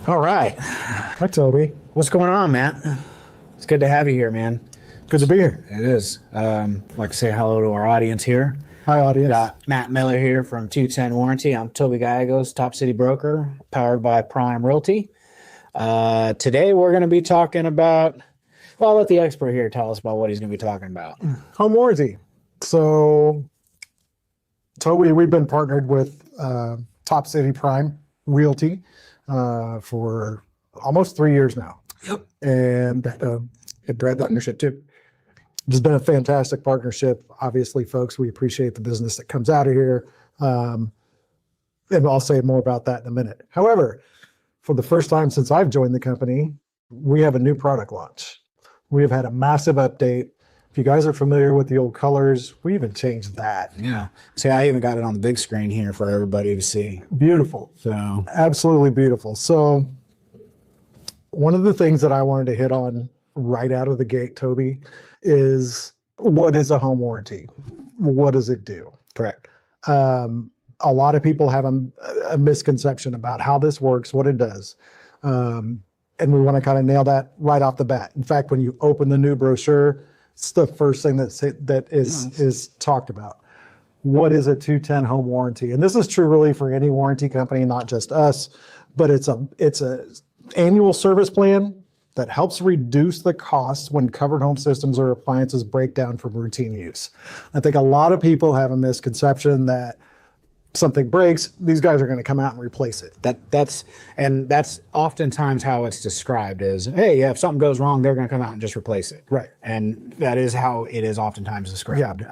All right. Hi, Toby. What's going on, Matt? It's good to have you here, man. Good to be here. It is. I'd like to say hello to our audience here. Hi, audience. Got Matt Miller here from 210 Warranty. I'm Toby Gallegos, TopCity Broker, powered by Prime Realty. Today we're going to be talking about, well, I'll let the expert here tell us about what he's going to be talking about. Home warranty. So, Toby, we've been partnered with TopCity Prime Realty for almost 3 years now. Yep. And Brad, the partnership too. It's been a fantastic partnership. Obviously, folks, we appreciate the business that comes out of here. And I'll say more about that in a minute. However, for the first time since I've joined the company, we have a new product launch. We have had a massive update. If you guys are familiar with the old colors, we even changed that. Yeah. See, I even got it on the big screen here for everybody to see. Beautiful. So, Absolutely beautiful. So one of the things that I wanted to hit on right out of the gate, Toby, is what is a home warranty? What does it do? correct. A lot of people have a misconception about how this works, what it does. And we want to kind of nail that right off the bat. In fact, when you open the new brochure, it's the first thing that is talked about. What is a 210 home warranty? And this is true really for any warranty company, not just us, but it's a annual service plan that helps reduce the costs when covered home systems or appliances break down from routine use. I think a lot of people have a misconception that something breaks, these guys are going to come out and replace it. That's oftentimes how it's described is, hey, yeah, if something goes wrong, they're going to come out and just replace it. Right. And that is how it is oftentimes described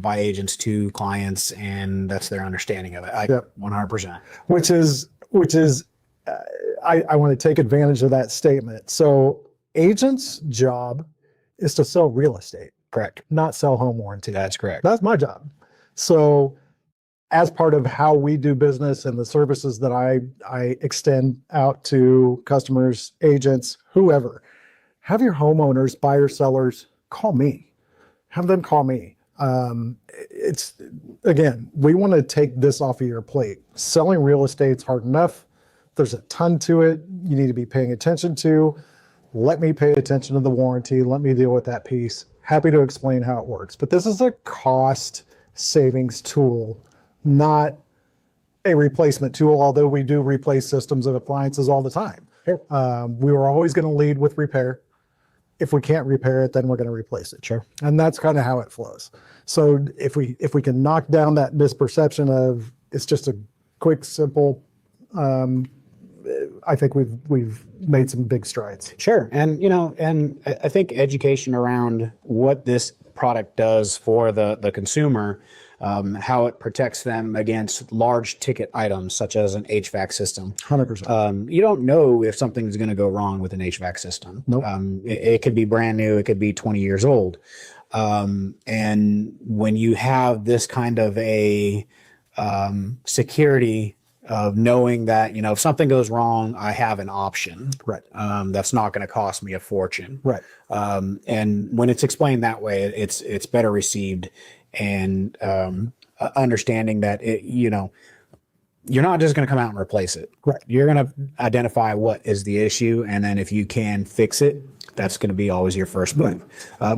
by agents to clients, and that's their understanding of it. 100%. Which is I want to take advantage of that statement. So agents' job is to sell real estate. Correct. Not sell home warranty. That's correct. That's my job. So as part of how we do business and the services that I extend out to customers, agents, whoever, have your homeowners, buyers, sellers, call me. Have them call me. It's, again, we want to take this off of your plate. Selling real estate's hard enough. There's a ton to it you need to be paying attention to. Let me pay attention to the warranty. Let me deal with that piece. Happy to explain how it works. But this is a cost savings tool, not a replacement tool, although we do replace systems of appliances all the time. Sure. We were always going to lead with repair. If we can't repair it, then we're going to replace it. Sure. And that's kind of how it flows. So if we can knock down that misperception of it's just a quick, simple, I think we've made some big strides. Sure. And, and I think education around what this product does for the consumer, how it protects them against large ticket items such as an HVAC system. 100%. You don't know if something's going to go wrong with an HVAC system. Nope. It could be brand new. It could be 20 years old. And when you have this kind of a security of knowing that, if something goes wrong, I have an option. Right. That's not going to cost me a fortune. Right. And when it's explained that way, it's better received, and understanding that you're not just going to come out and replace it. Right. You're going to identify what is the issue, and then if you can fix it, that's going to be always your first move,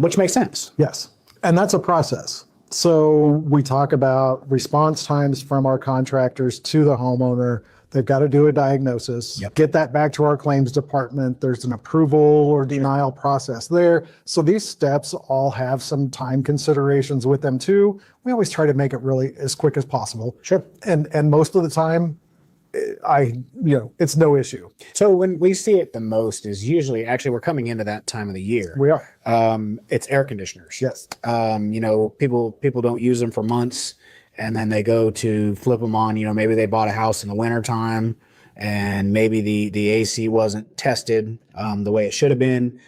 which makes sense. Yes. And that's a process. So we talk about response times from our contractors to the homeowner. They've got to do a diagnosis, get that back to our claims department. There's an approval or denial process there. So these steps all have some time considerations with them too. We always try to make it really as quick as possible. Sure. And most of the time, it's no issue. So when we see it the most is usually, actually, we're coming into that time of the year. We are. It's air conditioners. Yes. People don't use them for months, and then they go to flip them on. Maybe they bought a house in the wintertime, and maybe the AC wasn't tested the way it should have been,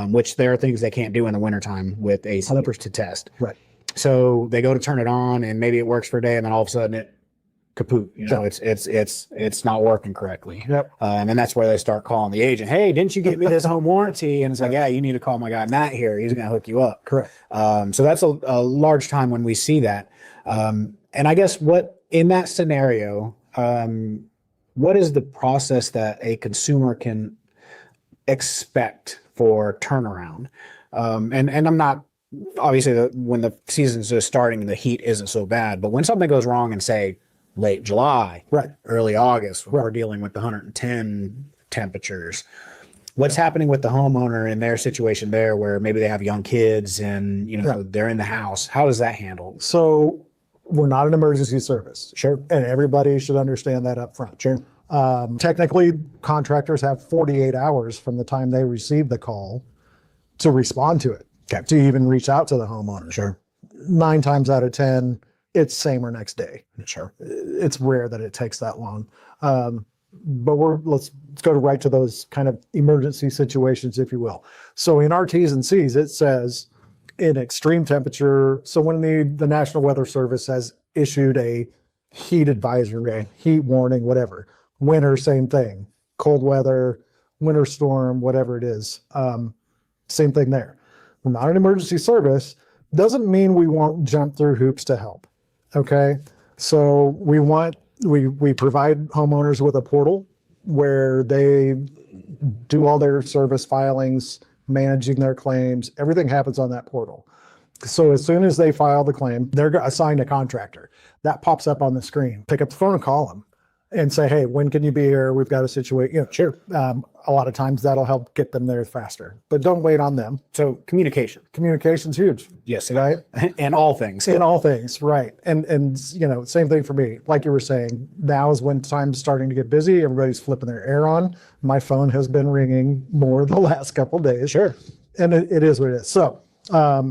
which there are things they can't do in the wintertime with AC to test. Right. So they go to turn it on, and maybe it works for a day, and then all of a sudden it kaput. It's not working correctly. Yep. And then that's where they start calling the agent. Hey, didn't you get me this home warranty? And it's like, yeah, you need to call my guy Matt here. He's going to hook you up. Correct. So that's a large time when we see that. And I guess what in that scenario, what is the process that a consumer can expect for turnaround? And I'm not, obviously when the season's just starting, the heat isn't so bad, but when something goes wrong in, say, late July, Right. early August, we're dealing with the 110 temperatures. What's happening with the homeowner in their situation there, where maybe they have young kids and they're in the house? How is that handled? So we're not an emergency service. Sure. And everybody should understand that up front. Sure. Technically, contractors have 48 hours from the time they receive the call to respond to it, to even reach out to the homeowner. Sure. 9 times out of 10, it's same or next day. Sure. It's rare that it takes that long. But let's go right to those kind of emergency situations, if you will. So in our T's and C's, it says in extreme temperature. So when the National Weather Service has issued a heat advisory, heat warning, whatever, winter, same thing, cold weather, winter storm, whatever it is, same thing there. We're not an emergency service. Doesn't mean we won't jump through hoops to help. Okay. So we provide homeowners with a portal where they do all their service filings, managing their claims. Everything happens on that portal. So as soon as they file the claim, they're assigned a contractor. That pops up on the screen. Pick up the phone and call them and say, hey, when can you be here? We've got a situation. Sure. A lot of times that'll help get them there faster, but don't wait on them. So Communication's huge. yes, Right? in all things. In all things, right. And same thing for me. Like you were saying, now is when time's starting to get busy. Everybody's flipping their air on. My phone has been ringing more the last couple of days. Sure. And it is what it is. So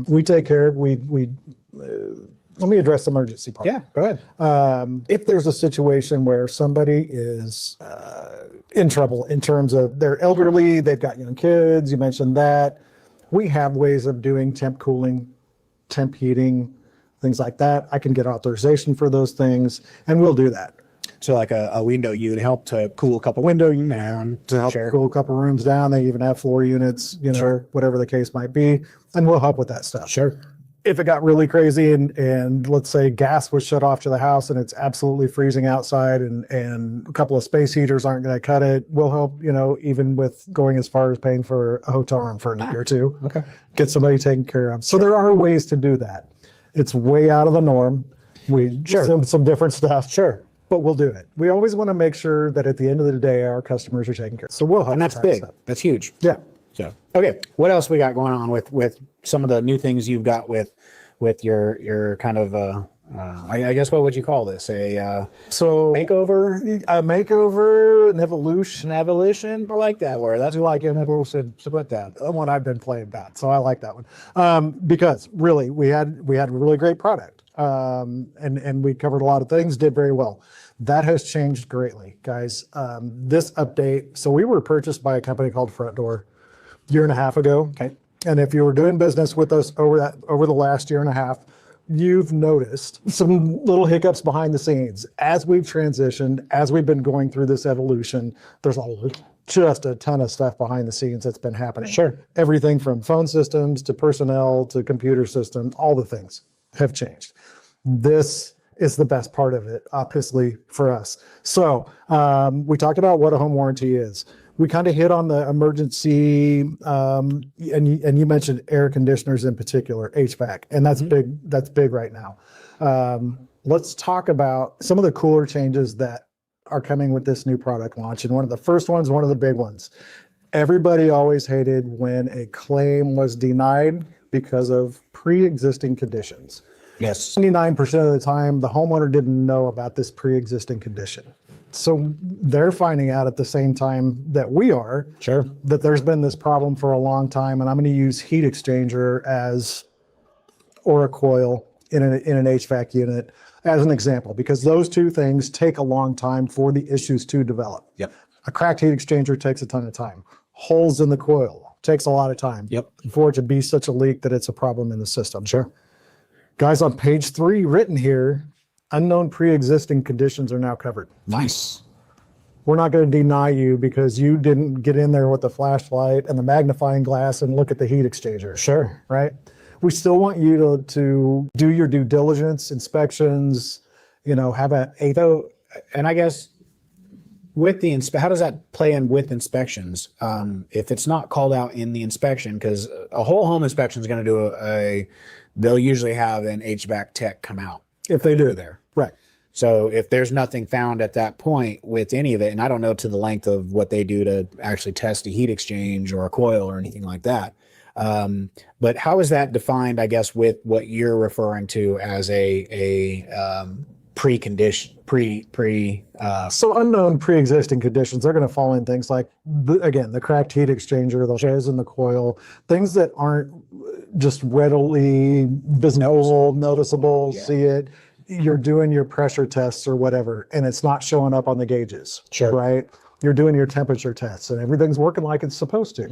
we take care of, let me address the emergency part. Yeah, go ahead. If there's a situation where somebody is in trouble in terms of they're elderly, they've got young kids, you mentioned that, we have ways of doing temp cooling, temp heating, things like that. I can get authorization for those things, and we'll do that. So like a window unit help to cool a couple window down. To help cool a couple rooms down. They even have floor units, whatever the case might be, and we'll help with that stuff. Sure. If it got really crazy and let's say gas was shut off to the house and it's absolutely freezing outside and a couple of space heaters aren't going to cut it, we'll help, even with going as far as paying for a hotel room for a night or two. Okay. Get somebody taken care of. So there are ways to do that. It's way out of the norm. Some different stuff. Sure. But we'll do it. We always want to make sure that at the end of the day, our customers are taken care of. So we'll help. And that's big. That's huge. Yeah. So, okay. What else we got going on with some of the new things you've got with your kind of, I guess, what would you call this? Makeover? A makeover, an An evolution? I like that word. That's like an evolution. So put that. the one I've been playing about. So I like that one. Because really, we had a really great product. And we covered a lot of things, did very well. That has changed greatly, guys. This update, so we were purchased by a company called Front Door a year and a half ago. Okay. And if you were doing business with us over the last year and a half, you've noticed some little hiccups behind the scenes. As we've transitioned, as we've been going through this evolution, there's just a ton of stuff behind the scenes that's been happening. Sure. Everything from phone systems to personnel to computer systems, all the things have changed. This is the best part of it, obviously, for us. So we talked about what a home warranty is. We kind of hit on the emergency, and you mentioned air conditioners in particular, HVAC, and that's big. That's big right now. Let's talk about some of the cooler changes that are coming with this new product launch. And one of the first ones, one of the big ones. Everybody always hated when a claim was denied because of pre-existing conditions. Yes. 99% of the time, the homeowner didn't know about this pre-existing condition. So they're finding out at the same time that we are, Sure. that there's been this problem for a long time, and I'm going to use heat exchanger or a coil in an HVAC unit as an example, because those two things take a long time for the issues to develop. Yep. A cracked heat exchanger takes a ton of time. Holes in the coil takes a lot of time. Yep. For it to be such a leak that it's a problem in the system. Sure. Guys, on page 3 written here, unknown pre-existing conditions are now covered. Nice. We're not going to deny you because you didn't get in there with the flashlight and the magnifying glass and look at the heat exchanger. Sure. Right? We still want you to do your due diligence, inspections, have So, and I guess with the how does that play in with inspections? If it's not called out in the inspection, because a whole home inspection is going to do they'll usually have an HVAC tech come out If they do. there. Right. So if there's nothing found at that point with any of it, and I don't know to the length of what they do to actually test a heat exchange or a coil or anything like that. But how is that defined, I guess, with what you're referring to as a precondition, So unknown pre-existing conditions, they're going to fall in things like, the cracked heat exchanger, the shiz in the coil, things that aren't just readily visible, noticeable, see it. You're doing your pressure tests or whatever, and it's not showing up on the gauges, Sure. right? You're doing your temperature tests, and everything's working like it's supposed to.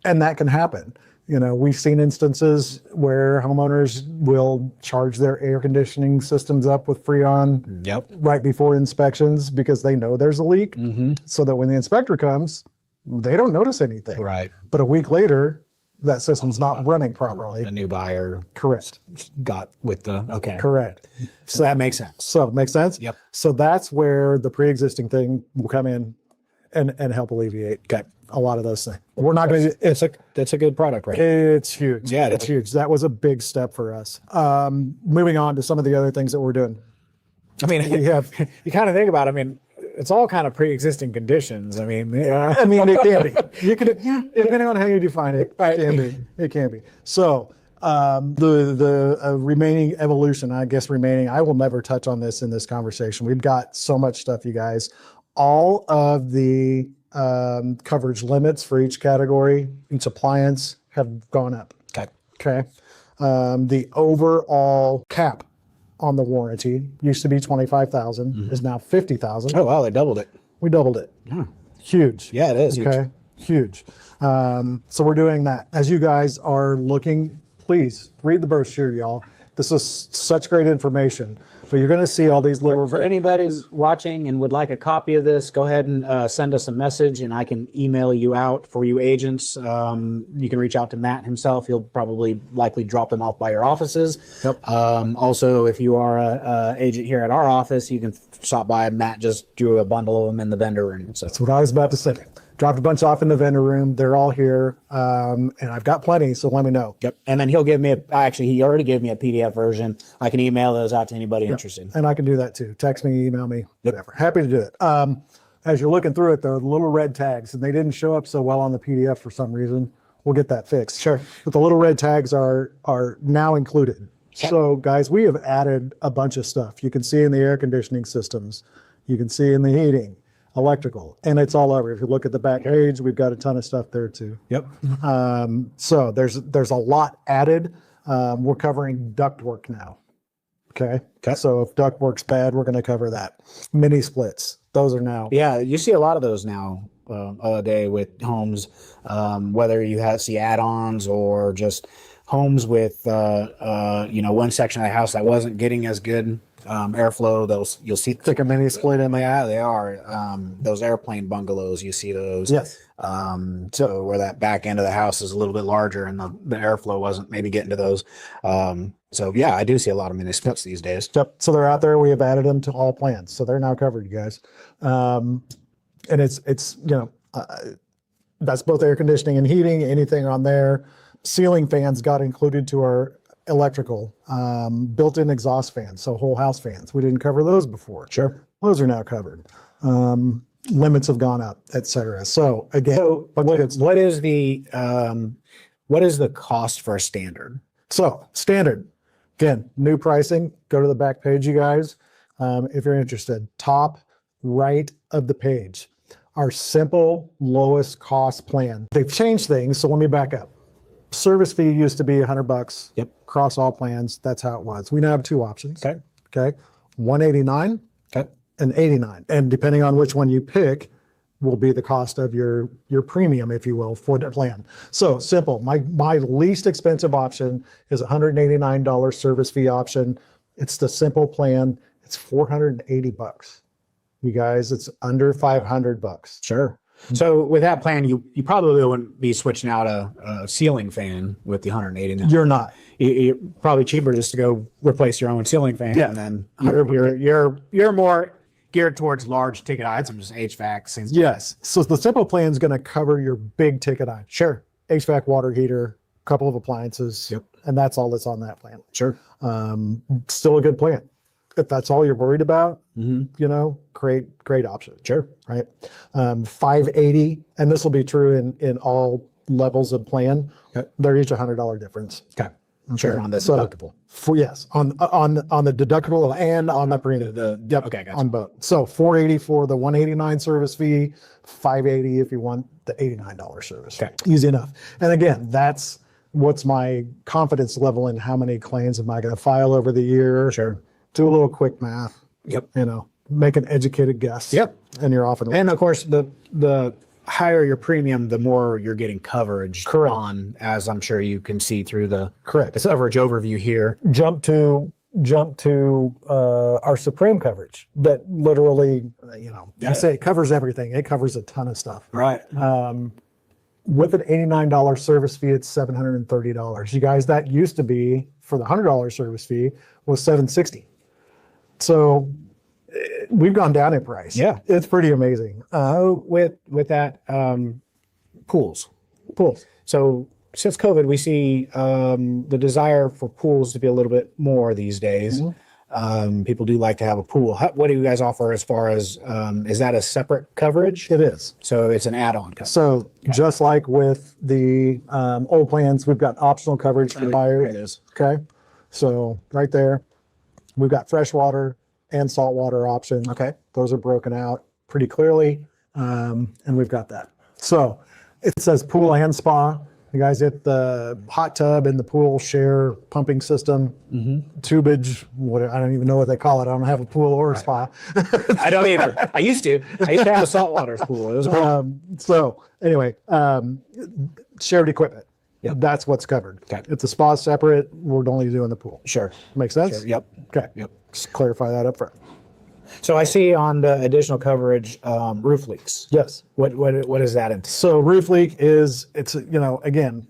And that can happen. We've seen instances where homeowners will charge their air conditioning systems up with Freon right before inspections because they know there's a leak, so that when the inspector comes, they don't notice anything. Right. But a week later, that system's not running properly. The new buyer Correct. got with the, okay. Correct. So that makes sense. So makes sense? Yep. So that's where the pre-existing thing will come in and help alleviate a lot of those things. We're not going to. That's a good product, right? It's huge. Yeah, it's huge. That was a big step for us. Moving on to some of the other things that we're doing. I mean, you kind of think about it. I mean, it's all kind of pre-existing conditions. I mean, it can be. You can, depending on how you define it, it can be. It can be. So the remaining evolution, I will never touch on this in this conversation. We've got so much stuff, you guys. All of the coverage limits for each category, each appliance have gone up. Okay. The overall cap on the warranty used to be $25,000, is now $50,000. Oh wow, they doubled it. We doubled it. Yeah. Huge. Yeah, it is. Okay. Huge. So we're doing that. As you guys are looking, please read the brochure, y'all. This is such great information. But you're going to see all these little. For anybody who's watching and would like a copy of this, go ahead and send us a message, and I can email you out for you agents. You can reach out to Matt himself. He'll likely drop them off by your offices. Yep. Also, if you are a agent here at our office, you can stop by. Matt just drew a bundle of them in the vendor room. So that's what I was about to say. Dropped a bunch off in the vendor room. They're all here, and I've got plenty, so let me know. Yep. And then he'll give me he already gave me a PDF version. I can email those out to anybody interested. And I can do that too. Text me, email me, whatever. Happy to do it. As you're looking through it, though, the little red tags, and they didn't show up so well on the PDF for some reason. We'll get that fixed. Sure. But the little red tags are now included. So, guys, we have added a bunch of stuff. You can see in the air conditioning systems. You can see in the heating. Electrical, and it's all over. If you look at the back page, we've got a ton of stuff there too. Yep. So there's a lot added. We're covering ductwork now. Okay. So if ductwork's bad, we're going to cover that. Mini splits, those are now. Yeah, you see a lot of those now a day with homes, whether you see add-ons or just homes with one section of the house that wasn't getting as good airflow. You'll see Like a mini split in there. Yeah, they are. Those airplane bungalows, you see those. Yes. So where that back end of the house is a little bit larger and the airflow wasn't maybe getting to those. So yeah, I do see a lot of mini splits these days. Yep. So they're out there. We have added them to all plans. So they're now covered, you guys. And it's that's both air conditioning and heating, anything on there. Ceiling fans got included to our electrical, built-in exhaust fans, so whole house fans. We didn't cover those before. Sure. Those are now covered. Limits have gone up, et cetera. So again, what is the cost for a standard? So standard, again, new pricing, go to the back page, you guys. If you're interested, top right of the page, our simple lowest cost plan. They've changed things. So let me back up. Service fee used to be $100. Yep. Across all plans. That's how it was. We now have two options. Okay. Okay. $189. Okay. And $89. And depending on which one you pick will be the cost of your premium, if you will, for the plan. So simple. My least expensive option is $189 service fee option. It's the simple plan. It's $480. You guys, it's under $500. Sure. So with that plan, you probably wouldn't be switching out a ceiling fan with the 180. You're not. You're probably cheaper just to go replace your own ceiling fan. Yeah. And then you're more geared towards large ticket items, HVAC, things. Yes. So the simple plan is going to cover your big ticket items. Sure. HVAC, water heater, couple of appliances. Yep. And that's all that's on that plan. Sure. Still a good plan. If that's all you're worried about, Mm-hmm. great option. Sure. Right. 580, and this will be true in all levels of plan. Okay. They're each $100 difference. Okay. Sure. On the So- deductible. Yes, on the deductible and on the premium. Yep. Okay, gotcha. On both. So 480 for the 189 service fee, 580 if you want the $89 service. Okay. Easy enough. And again, that's what's my confidence level in how many claims am I going to file over the year. Sure. Do a little quick math. Yep. Make an educated guess. Yep. And you're off and And of course, the higher your premium, the more you're getting coverage Correct. on, as I'm sure you can see through the correct. coverage overview here. Jump to our Supreme coverage that literally, I say it covers everything. It covers a ton of stuff. Right. With an $89 service fee, it's $730. You guys, that used to be for the $100 service fee was $760. So we've gone down in price. Yeah. It's pretty amazing. With that, pools. So since COVID, we see the desire for pools to be a little bit more these days. People do like to have a pool. What do you guys offer as far as, is that a separate coverage? It is. So it's an add-on coverage. So just like with the old plans, we've got optional coverage for buyers. It is. Okay. So right there, we've got freshwater and saltwater options. Okay. Those are broken out pretty clearly. And we've got that. So it says pool and spa. You guys get the hot tub and the pool share pumping system, tubage, I don't even know what they call it. I don't have a pool or a spa. I don't either. I used to have a saltwater pool. It was a problem. So anyway, shared equipment. Yep. That's what's covered. Okay. If the spa's separate, we're only doing the pool. Sure. Make sense? Sure. Yep. Okay. Yep. Just clarify that up front. So I see on the additional coverage, roof leaks. Yes. What is that entail? So roof leak is, again,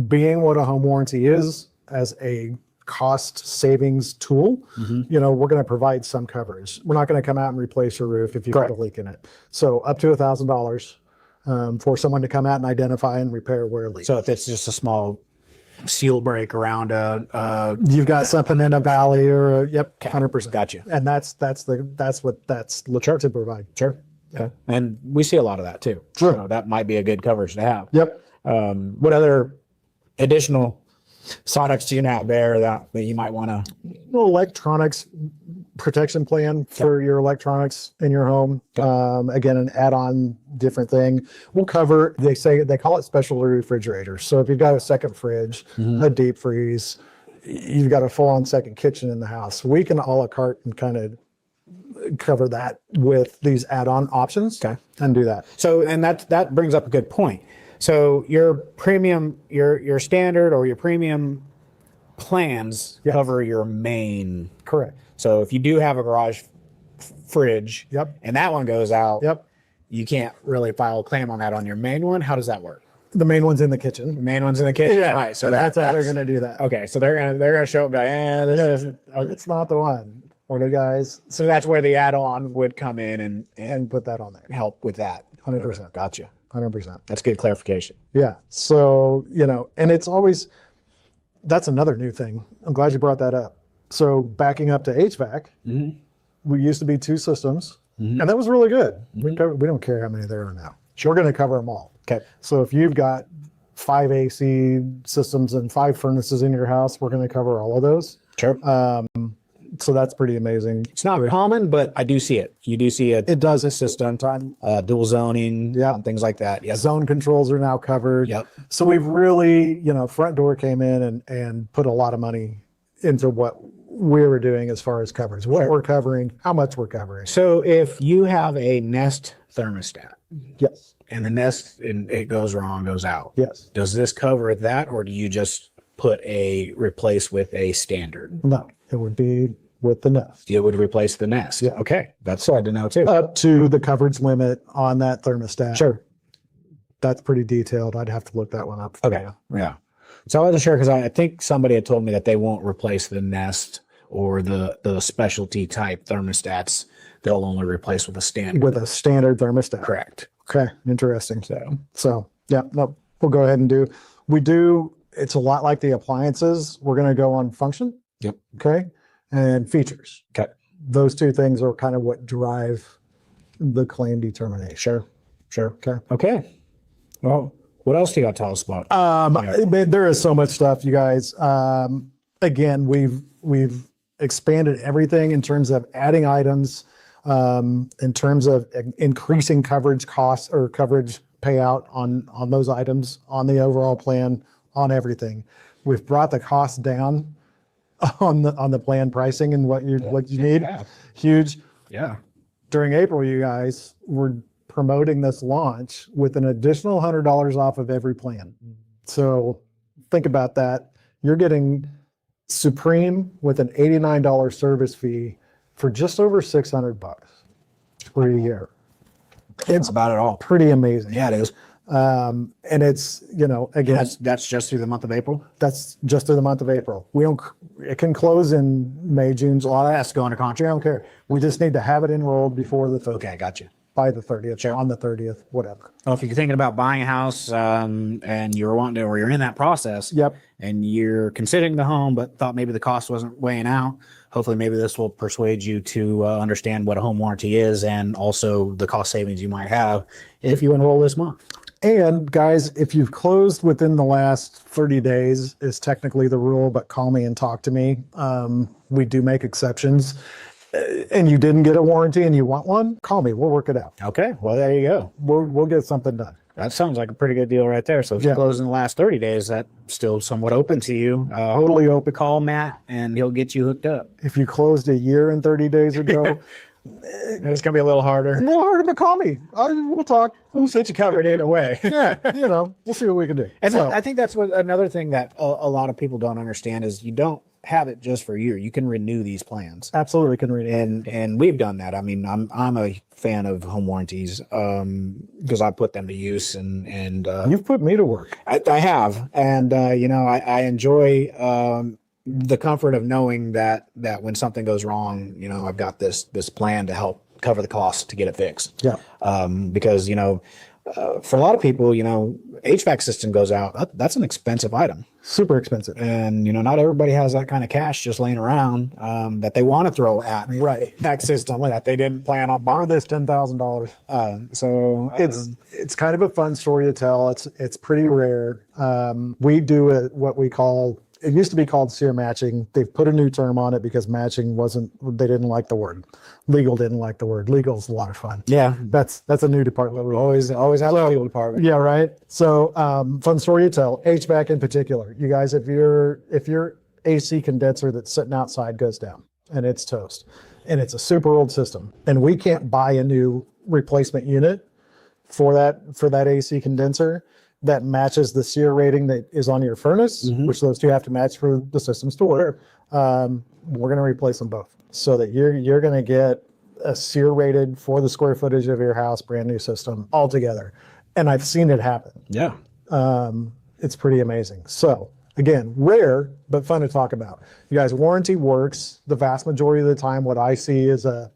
being what a home warranty is as a cost savings tool, we're going to provide some coverage. We're not going to come out and replace your roof if you've got a leak in it. So up to $1,000 for someone to come out and identify and repair where it leaks. So if it's just a small seal break around You've got something in a valley or 100%. Gotcha. And that's what that's looking to provide. Sure. Okay. And we see a lot of that too. Sure. So that might be a good coverage to have. Yep. What other additional products do you have there that you might want to? Electronics protection plan for your electronics in your home. Again, an add-on different thing. We'll cover, they call it special refrigerators. So if you've got a second fridge, a deep freeze, you've got a full-on second kitchen in the house, we can a la carte and kind of cover that with these add-on options and do that. So, and that brings up a good point. So your premium, your standard or your premium plans cover your main. Correct. So if you do have a garage fridge and that one goes out, you can't really file a claim on that on your main one. How does that work? The main one's in the kitchen. The main one's in the kitchen. Yeah. All right. So that's how they're going to do that. Okay. So they're gonna show up like, It's not the one. Or the guys. So that's where the add-on would come in And put that on there. help with that. 100%. Gotcha. 100%. That's good clarification. Yeah. So, and it's always, that's another new thing. I'm glad you brought that up. So backing up to HVAC, we used to be 2 systems and that was really good. We don't care how many there are now. We're going to cover them all. Okay. So if you've got 5 AC systems and 5 furnaces in your house, we're going to cover all of those. Sure. So that's pretty amazing. It's not common, but I do see it. You do see it. It does. System time, dual zoning, and things like that. Yes. Zone controls are now covered. Yep. So we've really, front door came in and put a lot of money into what we were doing as far as coverage, what we're covering, how much we're covering. So if you have a Nest thermostat Yes. and the Nest and it goes wrong, goes out, Yes. does this cover that, or do you just replace with a standard? No, it would be with the Nest. You would replace the Nest. Yeah. Okay. That's hard to know too. Up to the coverage limit on that thermostat. Sure. That's pretty detailed. I'd have to look that one up. Okay. Yeah. So I wasn't sure because I think somebody had told me that they won't replace the Nest or the specialty type thermostats they'll only replace with a standard. with a standard thermostat. Correct. Okay, interesting. So yeah, no, we'll go ahead and do. It's a lot like the appliances. We're going to go on function. Yep. Okay, and features. Okay. Those two things are kind of what drive the claim determination. Sure. Okay. Okay. Well, what else do you got to tell us about? There is so much stuff, you guys. Again, we've expanded everything in terms of adding items, in terms of increasing coverage costs or coverage payout on those items, on the overall plan, on everything. We've brought the cost down on the plan pricing and what you need. Yeah. Huge. Yeah. During April, you guys, we're promoting this launch with an additional $100 off of every plan. So think about that. You're getting Supreme with an $89 service fee for just over $600 for a year. It's about it all. Pretty amazing. Yeah, it is. And it's, again, That's just through the month of April. that's just through the month of April. It can close in May, June, July. That's going to I contract. don't care. We just need to have it enrolled before the 30th, Okay, got you. by the 30th, on the 30th, whatever. Well, if you're thinking about buying a house and you're wanting to, or you're in that process, Yep. and you're considering the home, but thought maybe the cost wasn't weighing out, hopefully maybe this will persuade you to understand what a home warranty is and also the cost savings you might have if you enroll this month. And guys, if you've closed within the last 30 days is technically the rule, but call me and talk to me. We do make exceptions. And you didn't get a warranty and you want one, call me. We'll work it out. Okay, well, there you go. We'll get something done. That sounds like a pretty good deal right there. So if you Yeah. close in the last 30 days, that's still somewhat open to you. Totally open. Call Matt and he'll get you hooked up. If you closed a year and 30 days ago, It's going to be a little harder. no harder to call me. We'll talk. We'll set you covered either way. Yeah, we'll see what we can do. And So, I think that's what another thing that a lot of people don't understand is you don't have it just for a year. You can renew these plans. absolutely can read it. And we've done that. I mean, I'm a fan of home warranties because I put them to use and You've put me to work. I have. And I enjoy the comfort of knowing that when something goes wrong, I've got this plan to help cover the cost to get it fixed. Yeah. Because for a lot of people, HVAC system goes out. That's an expensive item. Super expensive. And, not everybody has that kind of cash just laying around that they want to throw at Right. that system that they didn't plan on Borrow buying. this $10,000. It's kind of a fun story to tell. It's pretty rare. We do what we call, it used to be called SEER matching. They've put a new term on it because matching they didn't like the word. Legal didn't like the word. Legal's a lot of fun. Yeah. That's a new department. We always have a legal department. Yeah, right. So fun story to tell. HVAC in particular. You guys, if your AC condenser that's sitting outside goes down and it's toast, and it's a super old system, and we can't buy a new replacement unit for that AC condenser that matches the SEER rating that is on your furnace, which those two have to match for the system's to work. We're going to replace them both so that you're going to get a SEER rated for the square footage of your house, brand new system altogether. And I've seen it happen. Yeah. It's pretty amazing. So again, rare, but fun to talk about. You guys, warranty works. The vast majority of the time, what I see is a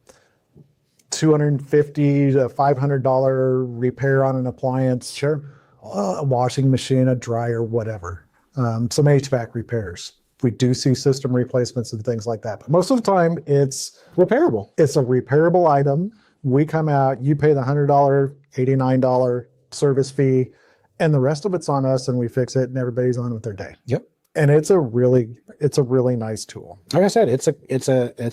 $250 to $500 repair on an appliance. Sure. A washing machine, a dryer, whatever. Some HVAC repairs. We do see system replacements and things like that. But most of the time, it's Repairable. It's a repairable item. We come out, you pay the $100, $89 service fee, and the rest of it's on us, and we fix it, and everybody's on with their day. Yep. And it's a really nice tool. Like I said, it's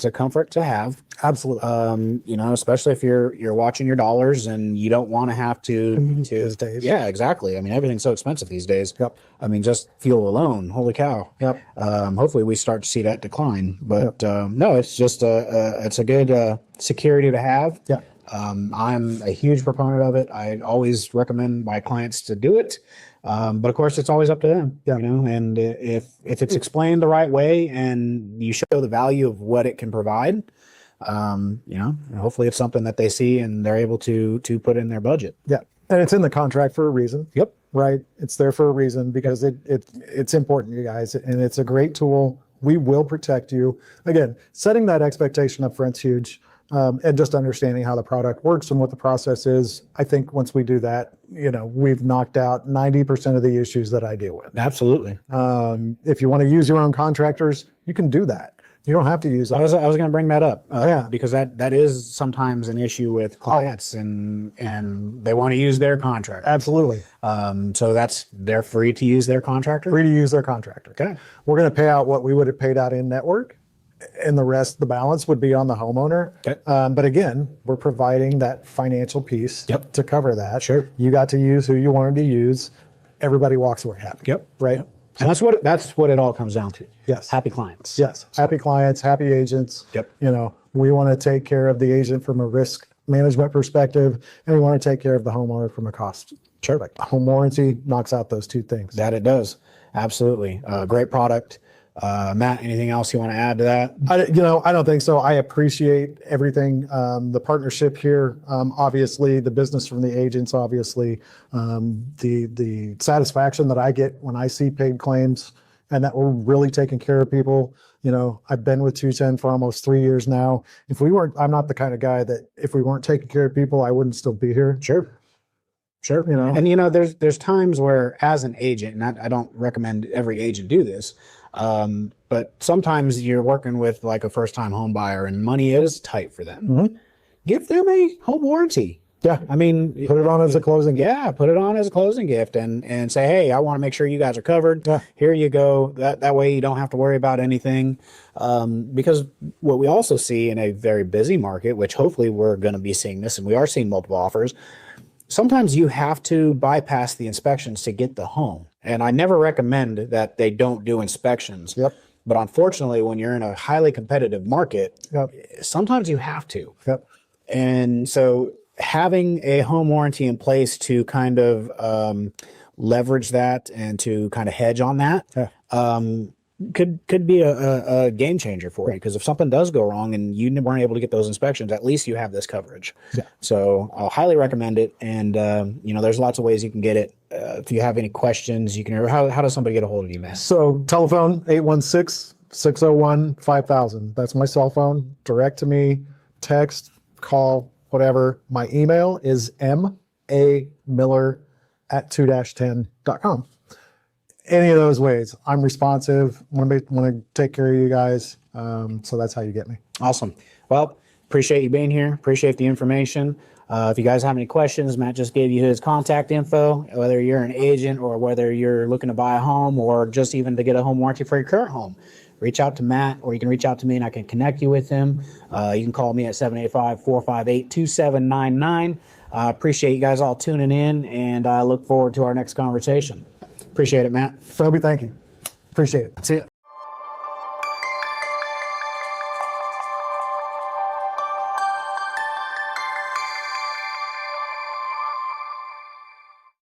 a comfort to have. Absolutely. Especially if you're watching your dollars and you don't want to have to These days. Yeah, exactly. I mean, everything's so expensive these days. Yep. I mean, just fuel alone. Holy cow. Yep. Hopefully we start to see that decline. But no, it's just it's a good security to have. Yeah. I'm a huge proponent of it. I always recommend my clients to do it. But of course, it's always up to them, Yeah. and if it's explained the right way and you show the value of what it can provide, hopefully it's something that they see and they're able to put in their budget. Yeah. And it's in the contract for a reason. Yep. Right. It's there for a reason because it's important, you guys, and it's a great tool. We will protect you. Again, setting that expectation up front's huge. and just understanding how the product works and what the process is. I think once we do that, we've knocked out 90% of the issues that I deal with. Absolutely. If you want to use your own contractors, you can do that. You don't have to use I was going to bring that up. Yeah. Because that is sometimes an issue with clients, and they want to use their contractor. Absolutely. So they're free to use their contractor. Free to use their contractor. Okay. We're going to pay out what we would have paid out in network, and the rest, the balance, would be on the homeowner. Okay. But again, we're providing that financial piece to cover that. Sure. You got to use who you wanted to use. Everybody walks away happy. Yep. Right. And that's what it all comes down to. Yes. Happy clients. Yes. Happy clients, happy agents. Yep. We want to take care of the agent from a risk management perspective, and we want to take care of the homeowner from a cost. Sure. Like home warranty knocks out those two things. That it does. Absolutely. Great product. Matt, anything else you want to add to that? I don't think so. I appreciate everything. The partnership here, obviously, the business from the agents, obviously, the satisfaction that I get when I see paid claims and that we're really taking care of people. I've been with 210 for almost 3 years now. I'm not the kind of guy that if we weren't taking care of people, I wouldn't still be here. Sure. And there's times where, as an agent, and I don't recommend every agent do this, but sometimes you're working with like a first-time home buyer and money is tight for them. Mm-hmm. Give them a home warranty. Yeah. I mean, Put it on as a closing gift. Yeah, put it on as a closing gift and say, hey, I want to make sure you guys are covered. Yeah. Here you go. That way you don't have to worry about anything. Because what we also see in a very busy market, which hopefully we're going to be seeing this, and we are seeing multiple offers, sometimes you have to bypass the inspections to get the home. And I never recommend that they don't do inspections. Yep. But unfortunately, when you're in a highly competitive market, sometimes you have to. Yep. And so having a home warranty in place to kind of leverage that and to kind of hedge on that could be a game changer for you, because if something does go wrong and you weren't able to get those inspections, at least you have this coverage. Yeah. So I'll highly recommend it. And there's lots of ways you can get it. If you have any questions, you can. How does somebody get a hold of you, man? So telephone 816-601-5000. That's my cell phone. Direct to me, text, call, whatever. My email is mamiller@2-10.com. Any of those ways, I'm responsive. Want to take care of you guys. So that's how you get me. Awesome. Well, appreciate you being here. Appreciate the information. If you guys have any questions, Matt just gave you his contact info, whether you're an agent or whether you're looking to buy a home or just even to get a home warranty for your current home. Reach out to Matt, or you can reach out to me and I can connect you with him. You can call me at 785-458-2799. I appreciate you guys all tuning in, and I look forward to our next conversation. Appreciate it, Matt. Toby, thank you. Appreciate it. See ya.